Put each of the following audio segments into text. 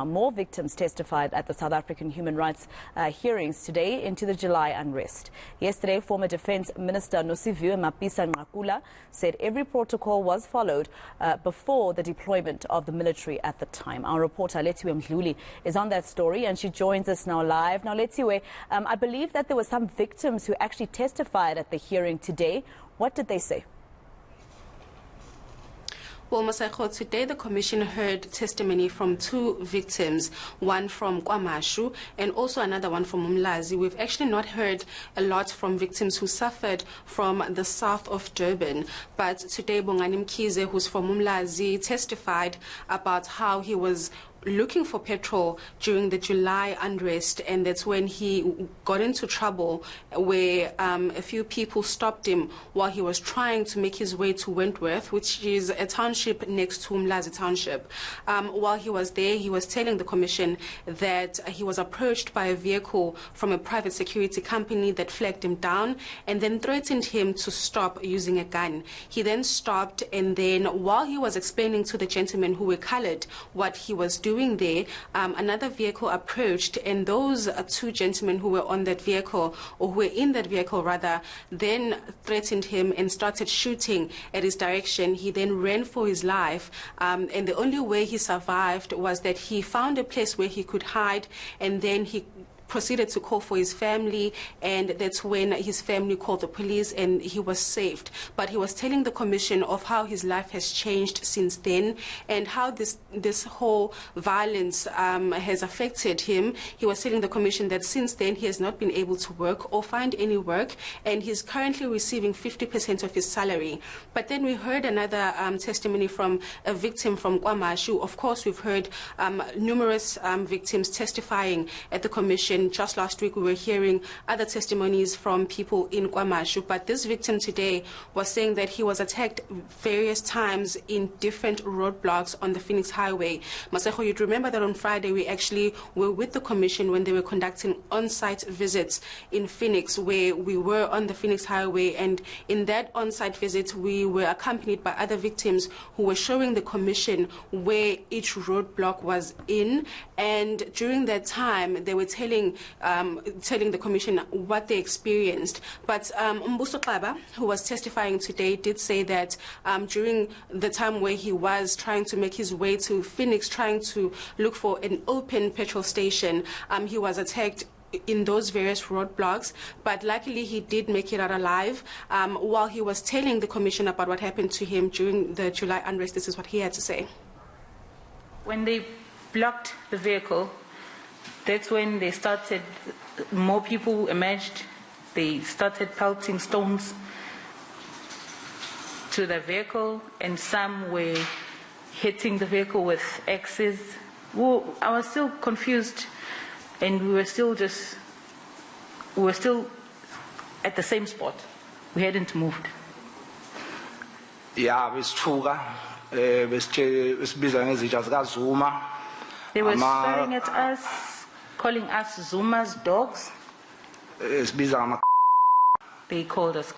More victims testified at the South African human rights hearings today into the July unrest. Yesterday, former Defence Minister Nosiviwe Mapisa-Nqakula said every protocol was followed before the deployment of the military at the time. Our reporter Lethiwe Mdluli is on that story and she joins us now live. Now, Lethiwe, I believe that there were some victims who actually testified at the hearing today. What did they say? Well, Masakho, today the Commission heard testimony from two victims, one from KwaMashu and also another one from Umlazi. We've actually not heard a lot from victims who suffered from the south of Durban. But today, Bongani Mkhize, who's from Umlazi, testified about how he was looking for petrol during the July unrest, and that's when he got into trouble where a few people stopped him while he was trying to make his way to Wentworth, which is a township next to Umlazi township. While he was there, he was telling the Commission that he was approached by a vehicle from a private security company that flagged him down and then threatened him to stop using a gun. He then stopped, and then while he was explaining to the gentlemen who were colored what he was doing there, another vehicle approached, and those two gentlemen who were on that vehicle, or who were in that vehicle rather, then threatened him and started shooting at his direction. He then ran for his life, and the only way he survived was that he found a place where he could hide, and then he proceeded to call for his family, and that's when his family called the police and he was saved. But he was telling the Commission of how his life has changed since then and how this whole violence has affected him. He was telling the Commission that since then he has not been able to work or find any work, and he's currently receiving 50% of his salary. But then we heard another testimony from a victim from KwaMashu. Of course, we've heard numerous victims testifying at the Commission. Just last week we were hearing other testimonies from people in KwaMashu, but this victim today was saying that he was attacked various times in different roadblocks on the Phoenix Highway. Masakho, you'd remember that on Friday we actually were with the Commission when they were conducting on-site visits in Phoenix, where we were on the Phoenix Highway, and in that on-site visit we were accompanied by other victims who were showing the Commission where each roadblock was in, and during that time they were telling the Commission what they experienced. But Mbuso Xaba, who was testifying today, did say that during the time where he was trying to make his way to Phoenix, trying to look for an open petrol station, he was attacked in those various roadblocks, but luckily he did make it out alive. While he was telling the Commission about what happened to him during the July unrest, this is what he had to say. When they blocked the vehicle, that's when they started, more people emerged. They started pelting stones to the vehicle, and some were hitting the vehicle with axes. Well, I was still confused, and we were still at the same spot. We hadn't moved. Yeah, they were swearing at us, calling us Zuma's dogs. They called us.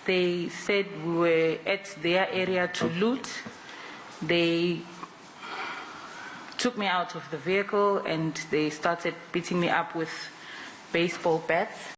They said we were at their area to loot. They took me out of the vehicle and they started beating me up with baseball bats.